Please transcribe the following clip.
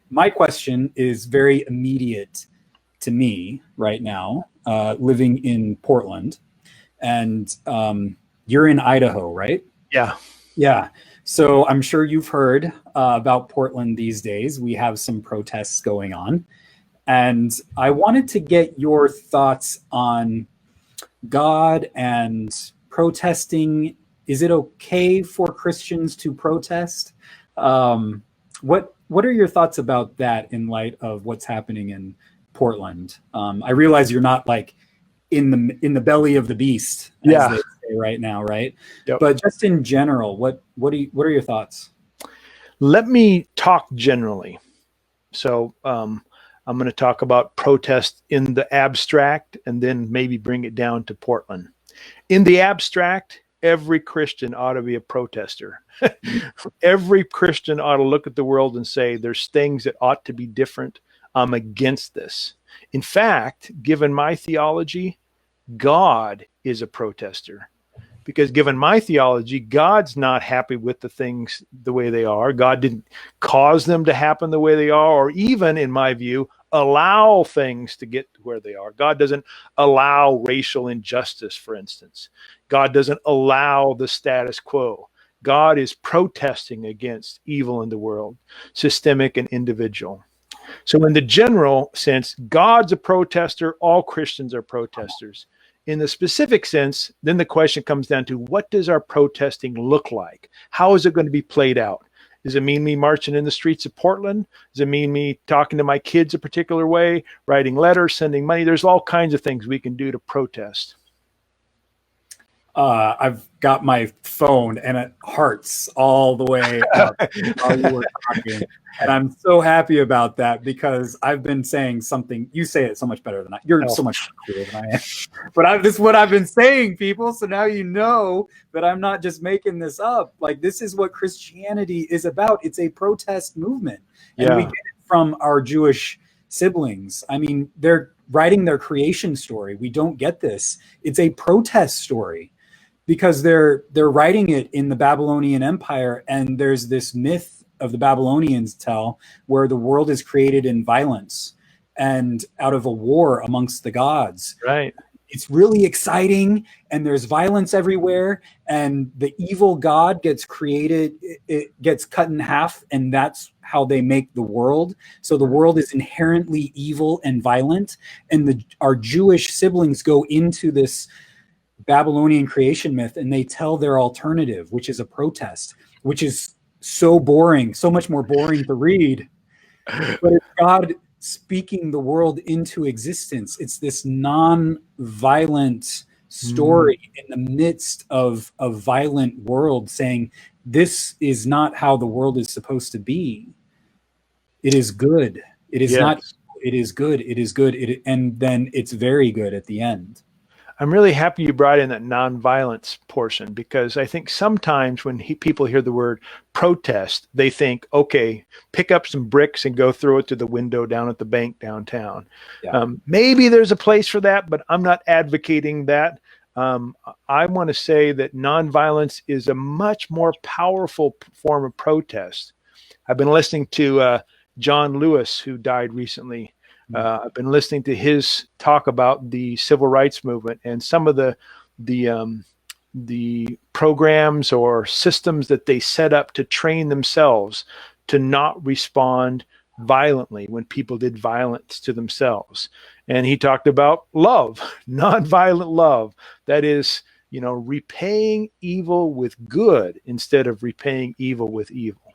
my question is very immediate to me right now, living in Portland, and you're in Idaho, right? Yeah. Yeah. So I'm sure you've heard about Portland these days. We have some protests going on. And I wanted to get your thoughts on God and protesting. Is it okay for Christians to protest? What are your thoughts about that in light of what's happening in Portland? I realize you're not like in the belly of the beast, as they say right now, right? Yep. But just in general, what are your thoughts? Let me talk generally. So I'm going to talk about protest in the abstract and then maybe bring it down to Portland. In the abstract, every Christian ought to be a protester. Every Christian ought to look at the world and say, there's things that ought to be different. I'm against this. In fact, given my theology, God is a protester. Because given my theology, God's not happy with the things the way they are. God didn't cause them to happen the way they are, or even, in my view, allow things to get to where they are. God doesn't allow racial injustice, for instance. God doesn't allow the status quo. God is protesting against evil in the world, systemic and individual. So in the general sense, God's a protester. All Christians are protesters. In the specific sense, then the question comes down to, what does our protesting look like? How is it going to be played out? Does it mean me marching in the streets of Portland? Does it mean me talking to my kids a particular way, writing letters, sending money? There's all kinds of things we can do to protest. I've got my phone and it hearts all the way up while you were talking. And I'm so happy about that, because I've been saying something. You say it so much better than I. You're so much cooler than I am. But this is what I've been saying, people. So now you know that I'm not just making this up. Like, this is what Christianity is about. It's a protest movement. And we get it from our Jewish siblings. I mean, they're writing their creation story. We don't get this. It's a protest story, because they're writing it in the Babylonian Empire, and there's this myth of the Babylonians tell where the world is created in violence and out of a war amongst the gods. Right. It's really exciting, and there's violence everywhere, and the evil god gets created, it gets cut in half, and that's how they make the world. So the world is inherently evil and violent, and our Jewish siblings go into this Babylonian creation myth, and they tell their alternative, which is a protest, which is so boring, so much more boring to read. But it's God speaking the world into existence. It's this non-violent story in the midst of a violent world, saying this is not how the world is supposed to be. It is good. It is not. It is good. It is good. And then it's very good at the end. I'm really happy you brought in that nonviolence portion, because I think sometimes when people hear the word protest, they think, okay, pick up some bricks and go throw it to the window down at the bank downtown. Yeah. Maybe there's a place for that, but I'm not advocating that. I want to say that nonviolence is a much more powerful form of protest. I've been listening to John Lewis, who died recently. I've been listening to his talk about the civil rights movement and some of the programs or systems that they set up to train themselves to not respond violently when people did violence to themselves. And he talked about love, nonviolent love. That is, repaying evil with good instead of repaying evil with evil.